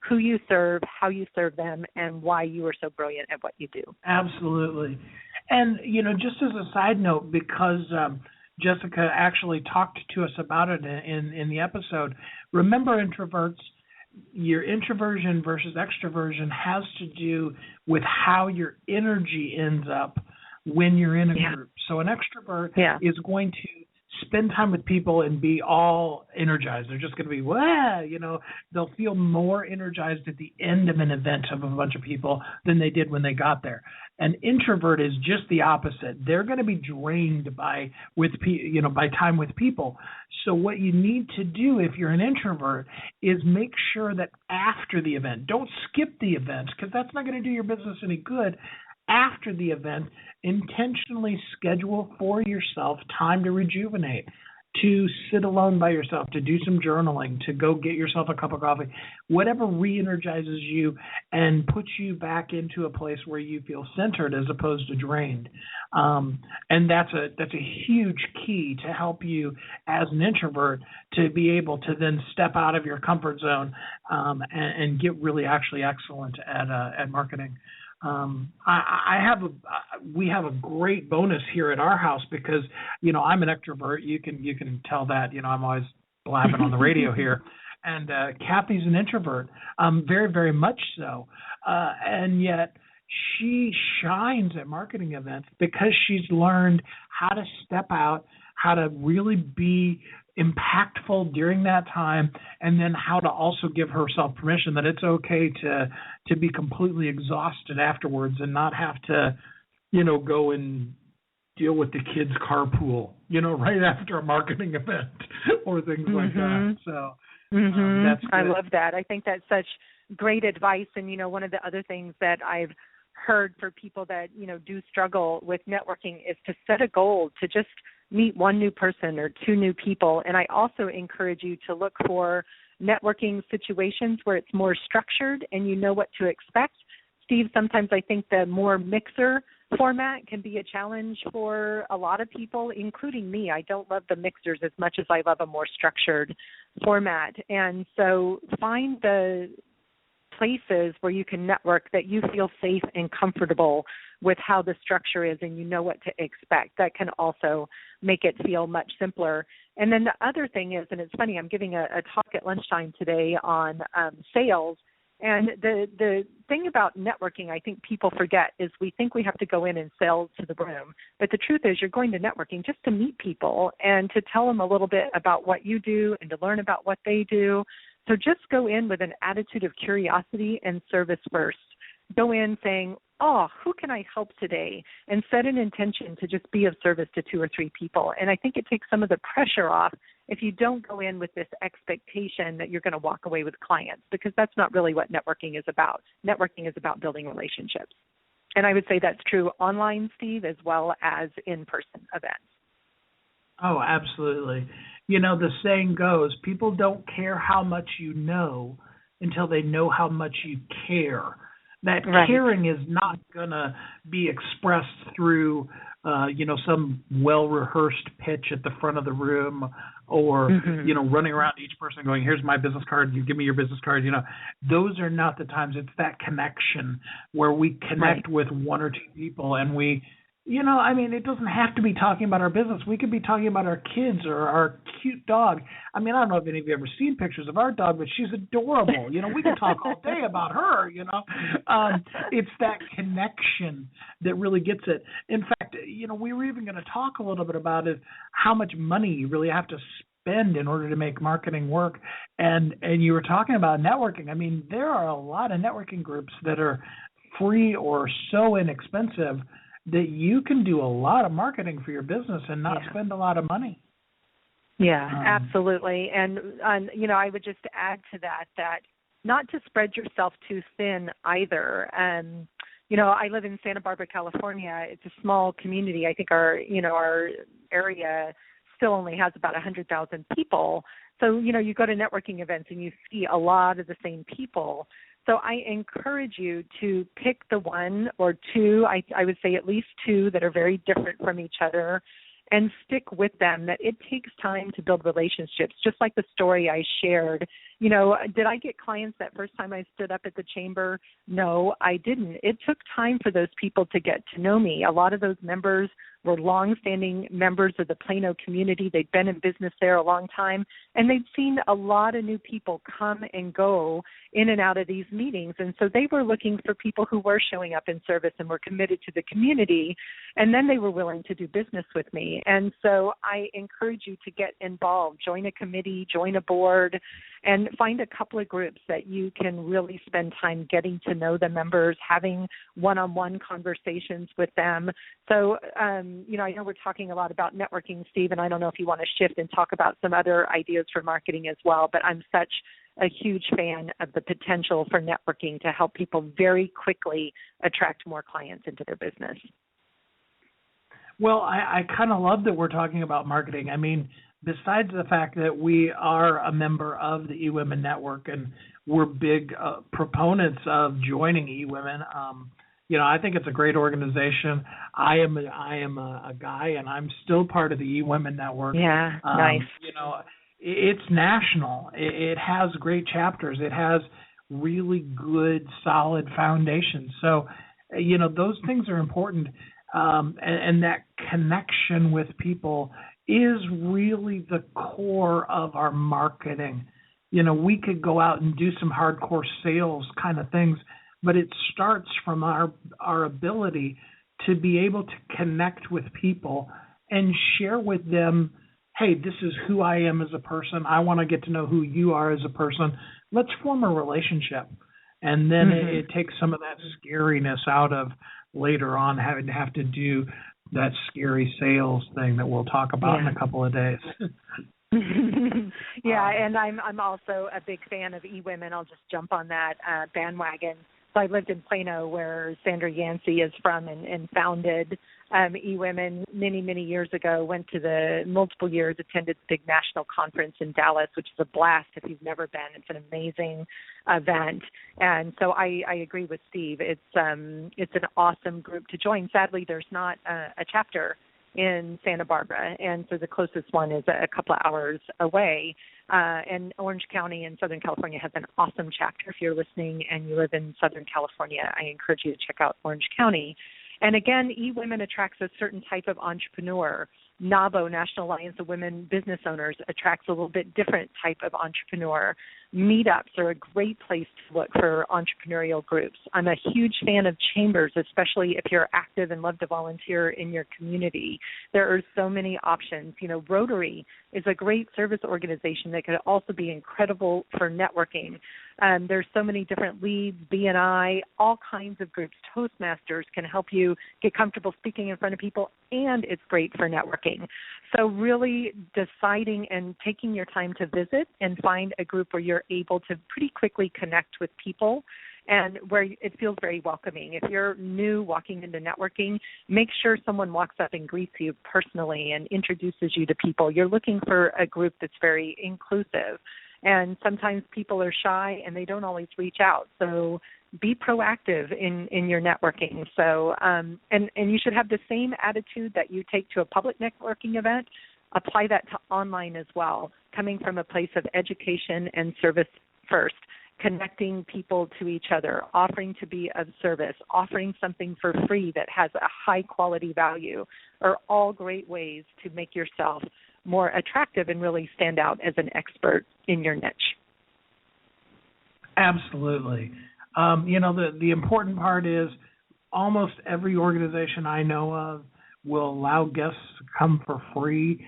who you serve, how you serve them, and why you are so brilliant at what you do. Absolutely. And, just as a side note, because Jessica actually talked to us about it in the episode, remember introverts, your introversion versus extroversion has to do with how your energy ends up when you're in a group. So an extrovert is going to spend time with people and be all energized. They're just going to be, they'll feel more energized at the end of an event of a bunch of people than they did when they got there. An introvert is just the opposite. They're going to be drained by time with people. So what you need to do if you're an introvert is make sure that after the event, don't skip the event because that's not going to do your business any good. After the event, intentionally schedule for yourself time to rejuvenate, to sit alone by yourself, to do some journaling, to go get yourself a cup of coffee, whatever re-energizes you and puts you back into a place where you feel centered as opposed to drained. And that's a huge key to help you as an introvert to be able to then step out of your comfort zone and get really actually excellent at marketing. We have a great bonus here at our house because, I'm an extrovert. You can tell that, I'm always blabbing on the radio here. And Kathy's an introvert, very, very much so. And yet she shines at marketing events because she's learned how to step out, how to really be impactful during that time, and then how to also give herself permission that it's okay to be completely exhausted afterwards and not have to, go and deal with the kids' carpool, right after a marketing event or things like that. So that's good. I love that. I think that's such great advice. And, one of the other things that I've heard for people that, do struggle with networking is to set a goal to just meet one new person or two new people. And I also encourage you to look for networking situations where it's more structured and you know what to expect. Steve, sometimes I think the more mixer format can be a challenge for a lot of people, including me. I don't love the mixers as much as I love a more structured format. And so find the places where you can network that you feel safe and comfortable with how the structure is and you know what to expect. That can also make it feel much simpler. And then the other thing is, and it's funny, I'm giving a talk at lunchtime today on sales. And the thing about networking, I think people forget, is we think we have to go in and sell to the room. But the truth is, you're going to networking just to meet people and to tell them a little bit about what you do and to learn about what they do. So just go in with an attitude of curiosity and service first. Go in saying, oh, who can I help today? And set an intention to just be of service to 2 or 3 people. And I think it takes some of the pressure off if you don't go in with this expectation that you're going to walk away with clients, because that's not really what networking is about. Networking is about building relationships. And I would say that's true online, Steve, as well as in-person events. Oh, absolutely. You know, the saying goes, people don't care how much you know until they know how much you care. That Right. caring is not going to be expressed through, some well-rehearsed pitch at the front of the room or, running around to each person going, here's my business card, you give me your business card. Those are not the times. It's that connection where we connect with 1 or 2 people and we, it doesn't have to be talking about our business. We could be talking about our kids or our cute dog. I don't know if any of you have ever seen pictures of our dog, but she's adorable. We can talk all day about her, It's that connection that really gets it. In fact, we were even going to talk a little bit about it, how much money you really have to spend in order to make marketing work. And you were talking about networking. There are a lot of networking groups that are free or so inexpensive that you can do a lot of marketing for your business and not spend a lot of money. Yeah, absolutely. And I would just add to that not to spread yourself too thin either. I live in Santa Barbara, California. It's a small community. I think our area still only has about 100,000 people. So, you go to networking events and you see a lot of the same people. So I encourage you to pick the 1 or 2, I would say at least 2 that are very different from each other, and stick with them. That it takes time to build relationships, just like the story I shared. Did I get clients that first time I stood up at the chamber? No, I didn't. It took time for those people to get to know me. A lot of those members were longstanding members of the Plano community. They'd been in business there a long time, and they'd seen a lot of new people come and go in and out of these meetings. And so they were looking for people who were showing up in service and were committed to the community, and then they were willing to do business with me. And so I encourage you to get involved, join a committee, join a board, and find a couple of groups that you can really spend time getting to know the members, having one-on-one conversations with them. So, I know we're talking a lot about networking, Steve, and I don't know if you want to shift and talk about some other ideas for marketing as well, but I'm such a huge fan of the potential for networking to help people very quickly attract more clients into their business. Well, I kind of love that we're talking about marketing. Besides the fact that we are a member of the eWomen Network and we're big proponents of joining eWomen, I think it's a great organization. I am a guy, and I'm still part of the eWomen Network. Yeah, nice. It's national. It has great chapters. It has really good, solid foundations. So, those things are important, and that connection with people is really the core of our marketing. We could go out and do some hardcore sales kind of things, but it starts from our ability to be able to connect with people and share with them, hey, this is who I am as a person. I want to get to know who you are as a person. Let's form a relationship. And then it takes some of that scariness out of later on having to have to do that scary sales thing that we'll talk about in a couple of days. Yeah, and I'm also a big fan of eWomen. I'll just jump on that bandwagon. So I lived in Plano, where Sandra Yancey is from, and founded eWomen many, many years ago. Went to the multiple years, attended the big national conference in Dallas, which is a blast if you've never been. It's an amazing event. And so I agree with Steve. It's an awesome group to join. Sadly, there's not a chapter in Santa Barbara, and so the closest one is a couple of hours away. And Orange County in Southern California has an awesome chapter. If you're listening and you live in Southern California, I encourage you to check out Orange County. And again, eWomen attracts a certain type of entrepreneur, NABO, National Alliance of Women Business Owners, attracts a little bit different type of entrepreneur. Meetups are a great place to look for entrepreneurial groups. I'm a huge fan of chambers, especially if you're active and love to volunteer in your community. There are so many options. Rotary is a great service organization that could also be incredible for networking. There's so many different leads, BNI, all kinds of groups. Toastmasters can help you get comfortable speaking in front of people, and it's great for networking. So really deciding and taking your time to visit and find a group where you're able to pretty quickly connect with people and where it feels very welcoming. If you're new walking into networking, make sure someone walks up and greets you personally and introduces you to people. You're looking for a group that's very inclusive. And sometimes people are shy and they don't always reach out. So be proactive in your networking. So and you should have the same attitude that you take to a public networking event. Apply that to online as well, coming from a place of education and service first, connecting people to each other, offering to be of service, offering something for free that has a high quality value are all great ways to make yourself more attractive and really stand out as an expert in your niche. Absolutely. The important part is almost every organization I know of will allow guests to come for free.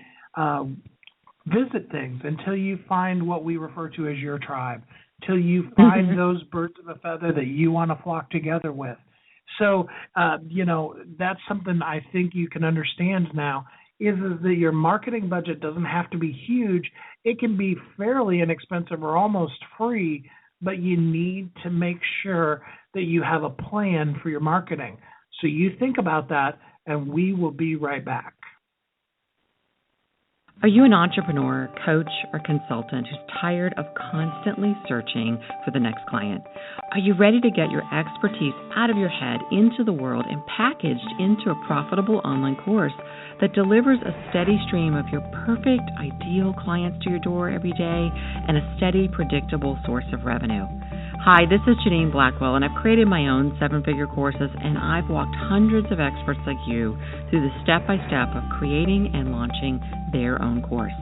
Visit things until you find what we refer to as your tribe, till you find those birds of a feather that you want to flock together with. So, that's something I think you can understand now is that your marketing budget doesn't have to be huge. It can be fairly inexpensive or almost free, but you need to make sure that you have a plan for your marketing. So you think about that, and we will be right back. Are you an entrepreneur, coach, or consultant who's tired of constantly searching for the next client? Are you ready to get your expertise out of your head into the world and packaged into a profitable online course that delivers a steady stream of your perfect, ideal clients to your door every day and a steady, predictable source of revenue? Hi, this is Janine Blackwell, and I've created my own 7-figure courses, and I've walked hundreds of experts like you through the step-by-step of creating and launching their own course.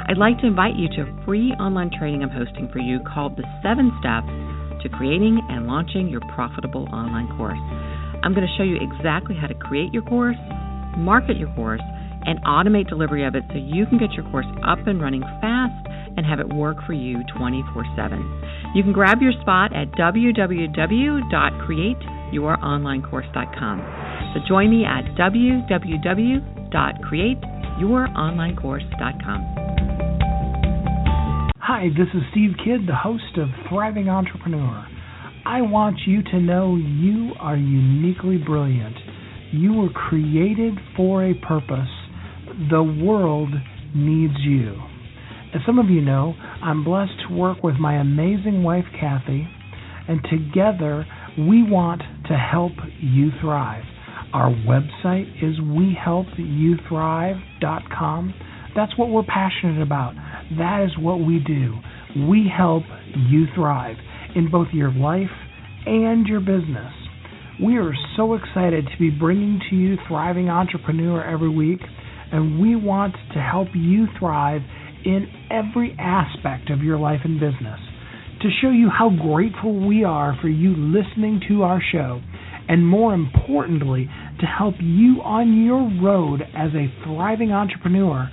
I'd like to invite you to a free online training I'm hosting for you called The 7 Steps to Creating and Launching Your Profitable Online Course. I'm going to show you exactly how to create your course, market your course, and automate delivery of it so you can get your course up and running fast and have it work for you 24/7. You can grab your spot at www.createyouronlinecourse.com. So join me at www.createyouronlinecourse.com. Hi, this is Steve Kidd, the host of Thriving Entrepreneur. I want you to know you are uniquely brilliant. You were created for a purpose. The world needs you. As some of you know, I'm blessed to work with my amazing wife, Kathy, and together we want to help you thrive. Our website is wehelpyouthrive.com. That's what we're passionate about. That is what we do. We help you thrive in both your life and your business. We are so excited to be bringing to you Thriving Entrepreneur every week, and we want to help you thrive in every aspect of your life and business. To show you how grateful we are for you listening to our show, and more importantly, to help you on your road as a thriving entrepreneur,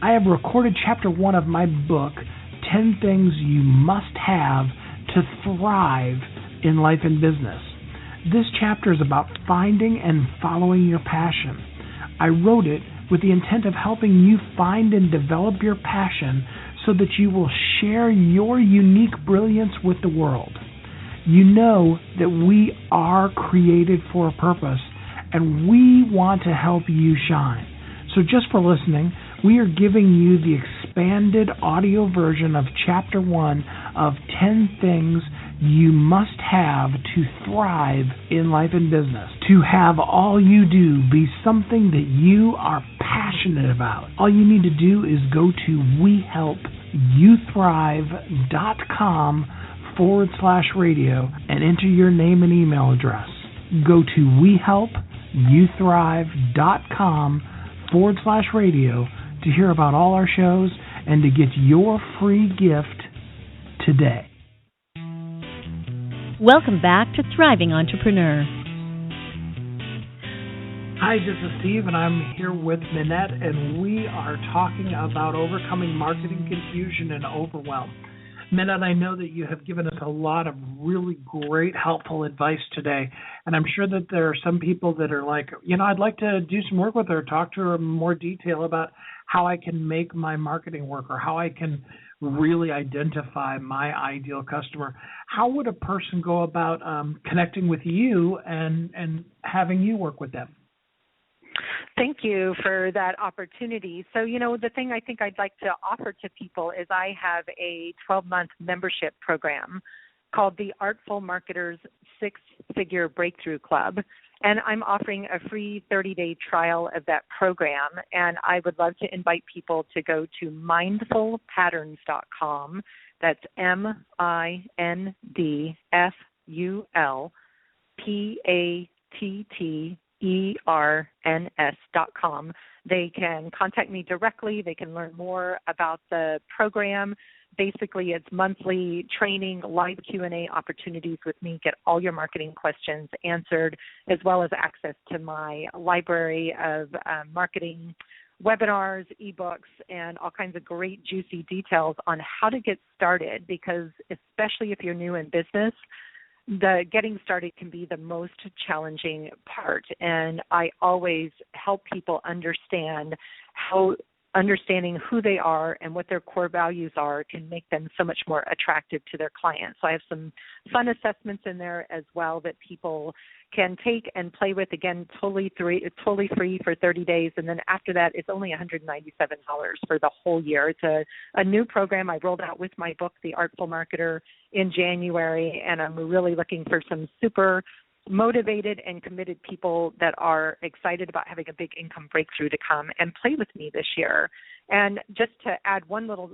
I have recorded Chapter 1 of my book, 10 Things You Must Have to Thrive in Life and Business. This chapter is about finding and following your passion. I wrote it with the intent of helping you find and develop your passion so that you will share your unique brilliance with the world. You know that we are created for a purpose, and we want to help you shine. So just for listening, we are giving you the expanded audio version of Chapter 1 of 10 Things You Must Have to Thrive in Life and Business. To have all you do be something that you are passionate about. All you need to do is go to wehelpyouthrive.com/radio and enter your name and email address. Go to wehelpyouthrive.com radio to hear about all our shows and to get your free gift today. Welcome back to Thriving Entrepreneur. Hi, this is Steve, and I'm here with Minette, and we are talking about overcoming marketing confusion and overwhelm. Minette, I know that you have given us a lot of really great, helpful advice today, and I'm sure that there are some people that are like, I'd like to do some work with her, talk to her in more detail about how I can make my marketing work or how I can really identify my ideal customer. How would a person go about connecting with you and having you work with them? Thank you for that opportunity. So, the thing I think I'd like to offer to people is I have a 12-month membership program called the Artful Marketer's Six-Figure Breakthrough Club, and I'm offering a free 30-day trial of that program, and I would love to invite people to go to mindfulpatterns.com. That's mindfulpatterns.com. They can contact me directly. They can learn more about the program. Basically, it's monthly training, live Q&A opportunities with me, get all your marketing questions answered, as well as access to my library of marketing webinars, ebooks, and all kinds of great juicy details on how to get started, because especially if you're new in business, the getting started can be the most challenging part, and I always help people understand how understanding who they are and what their core values are can make them so much more attractive to their clients. So I have some fun assessments in there as well that people can take and play with. Again, totally free for 30 days. And then after that, it's only $197 for the whole year. It's a new program I rolled out with my book, The Artful Marketer, in January. And I'm really looking for some super motivated and committed people that are excited about having a big income breakthrough to come and play with me this year. And just to add one little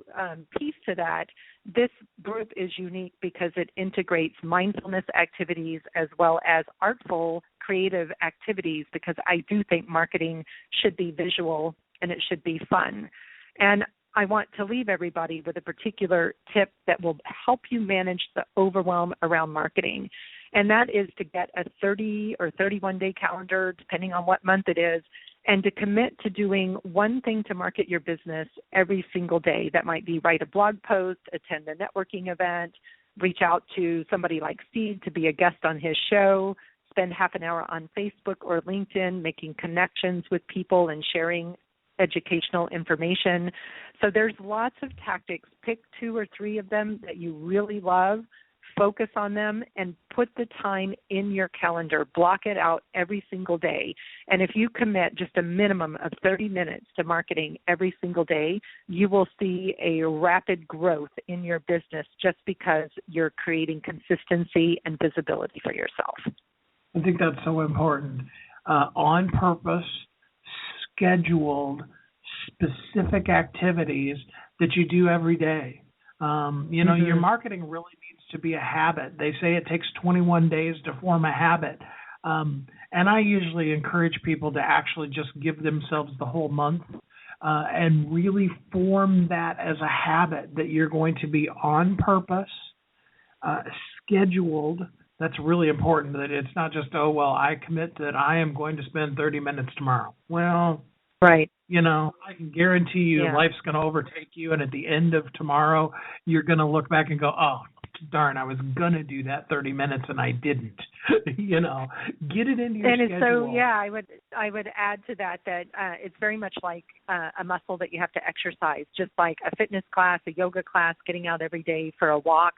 piece to that, this group is unique because it integrates mindfulness activities as well as artful, creative activities, because I do think marketing should be visual and it should be fun. And I want to leave everybody with a particular tip that will help you manage the overwhelm around marketing. And that is to get a 30 or 31-day calendar, depending on what month it is, and to commit to doing one thing to market your business every single day. That might be write a blog post, attend a networking event, reach out to somebody like Steve to be a guest on his show, spend half an hour on Facebook or LinkedIn making connections with people and sharing educational information. So there's lots of tactics. Pick 2 or 3 of them that you really love. Focus on them and put the time in your calendar. Block it out every single day. And if you commit just a minimum of 30 minutes to marketing every single day, you will see a rapid growth in your business just because you're creating consistency and visibility for yourself. I think that's so important. On purpose, scheduled, specific activities that you do every day. Your marketing really needs to be a habit. They say it takes 21 days to form a habit. And I usually encourage people to actually just give themselves the whole month and really form that as a habit that you're going to be on purpose, scheduled. That's really important, that it's not just, I commit that I am going to spend 30 minutes tomorrow. Well, right. I can guarantee you life's going to overtake you, and at the end of tomorrow, you're going to look back and go, oh, darn, I was going to do that 30 minutes and I didn't. Get it into your schedule. And so, I would add to that it's very much like a muscle that you have to exercise, just like a fitness class, a yoga class, getting out every day for a walk.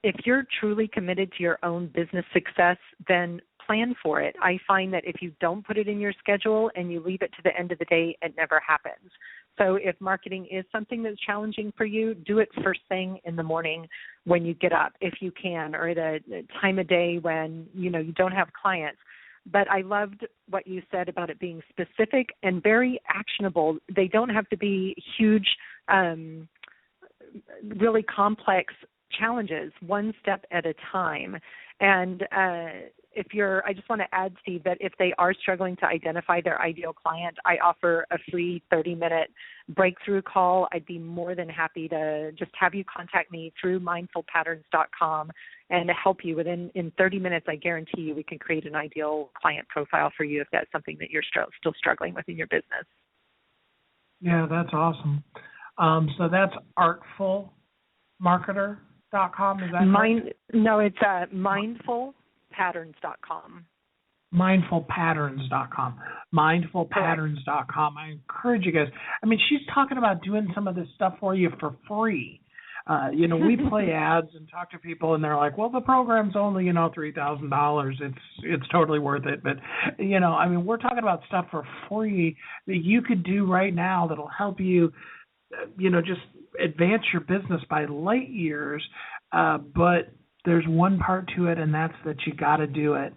If you're truly committed to your own business success, then plan for it. I find that if you don't put it in your schedule and you leave it to the end of the day, it never happens. So if marketing is something that's challenging for you, do it first thing in the morning when you get up, if you can, or at a time of day when, you don't have clients. But I loved what you said about it being specific and very actionable. They don't have to be huge, really complex challenges, one step at a time. And I just want to add, Steve, that if they are struggling to identify their ideal client, I offer a free 30-minute breakthrough call. I'd be more than happy to just have you contact me through mindfulpatterns.com and help you in 30 minutes. I guarantee you we can create an ideal client profile for you if that's something that you're still struggling with in your business. Yeah, that's awesome. So that's artfulmarketer.com, is that right? No, it's mindfulpatterns.com. Mindfulpatterns.com. Mindfulpatterns.com. I encourage you guys. I mean, she's talking about doing some of this stuff for you for free. We play ads and talk to people, and they're like, "Well, the program's only, $3,000. It's totally worth it." But, we're talking about stuff for free that you could do right now that'll help you, just advance your business by light years. But there's one part to it, and that's that you got to do it.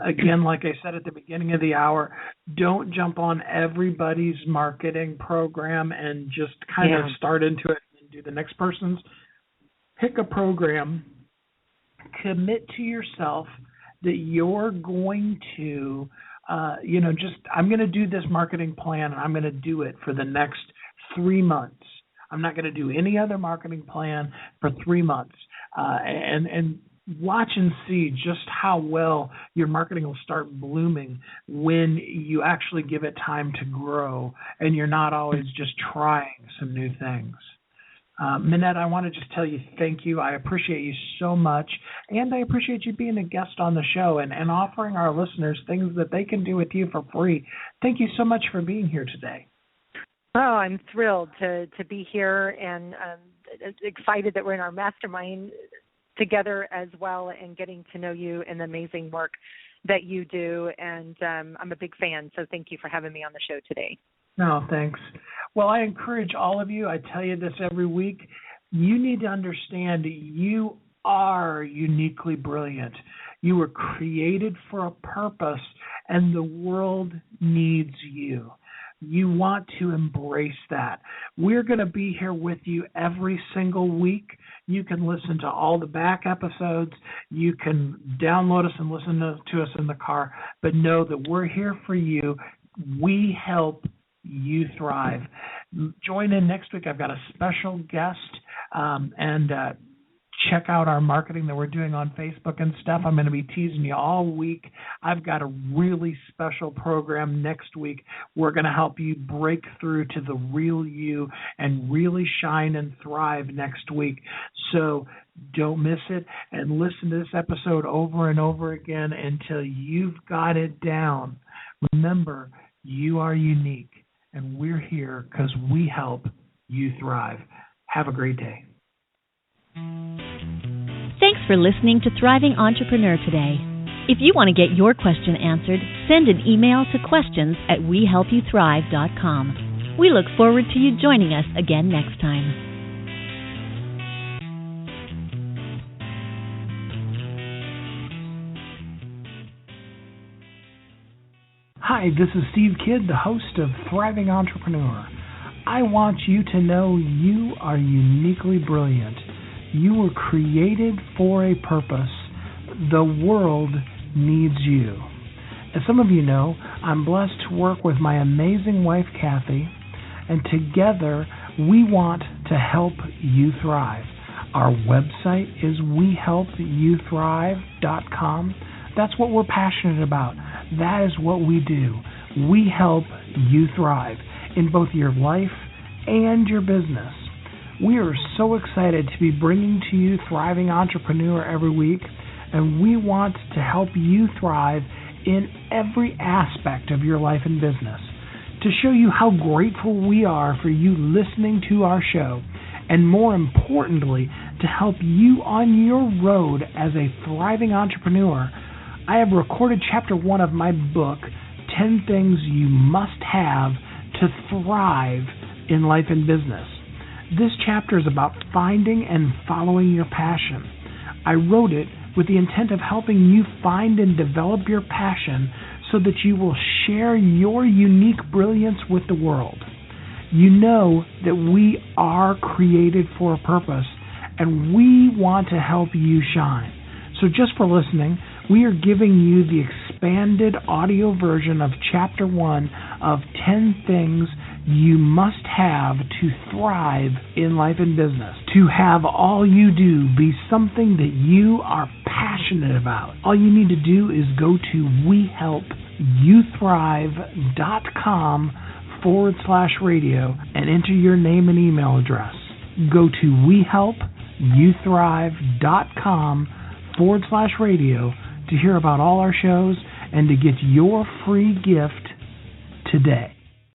Again, like I said at the beginning of the hour, don't jump on everybody's marketing program and just kind of start into it and do the next person's. Pick a program, commit to yourself that you're going to, I'm going to do this marketing plan and I'm going to do it for the next 3 months. I'm not going to do any other marketing plan for 3 months. And watch and see just how well your marketing will start blooming when you actually give it time to grow and you're not always just trying some new things. Minette, I want to just tell you thank you. I appreciate you so much, and I appreciate you being a guest on the show and offering our listeners things that they can do with you for free. Thank you so much for being here today. Oh, I'm thrilled to be here and excited that we're in our mastermind together as well and getting to know you and the amazing work that you do. And I'm a big fan, so thank you for having me on the show today. No, thanks. Well, I encourage all of you, I tell you this every week, you need to understand you are uniquely brilliant. You were created for a purpose, and the world needs you. You want to embrace that. We're going to be here with you every single week. You can listen to all the back episodes. You can download us and listen to us in the car. But know that we're here for you. We help you thrive. Join in next week. I've got a special guest, and check out our marketing that we're doing on Facebook and stuff. I'm going to be teasing you all week. I've got a really special program next week. We're going to help you break through to the real you and really shine and thrive next week. So don't miss it, and listen to this episode over and over again until you've got it down. Remember, you are unique, and we're here because we help you thrive. Have a great day. Thanks for listening to Thriving Entrepreneur today. If you want to get your question answered, send an email to questions@wehelpyouthrive.com. We look forward to you joining us again next time. Hi, this is Steve Kidd, the host of Thriving Entrepreneur. I want you to know you are uniquely brilliant. You were created for a purpose. The world needs you. As some of you know, I'm blessed to work with my amazing wife, Kathy, and together we want to help you thrive. Our website is wehelpyouthrive.com. That's what we're passionate about. That is what we do. We help you thrive in both your life and your business. We are so excited to be bringing to you Thriving Entrepreneur every week, and we want to help you thrive in every aspect of your life and business. To show you how grateful we are for you listening to our show, and more importantly, to help you on your road as a thriving entrepreneur, I have recorded Chapter 1 of my book, 10 Things You Must Have to Thrive in Life and Business. This chapter is about finding and following your passion. I wrote it with the intent of helping you find and develop your passion so that you will share your unique brilliance with the world. You know that we are created for a purpose, and we want to help you shine. So just for listening, We are giving you the expanded audio version of Chapter 1 of 10 things you must have to thrive in life and business. To have all you do be something that you are passionate about. All you need to do is go to wehelpyouthrive.com/radio and enter your name and email address. Go to wehelpyouthrive.com/radio to hear about all our shows and to get your free gift today.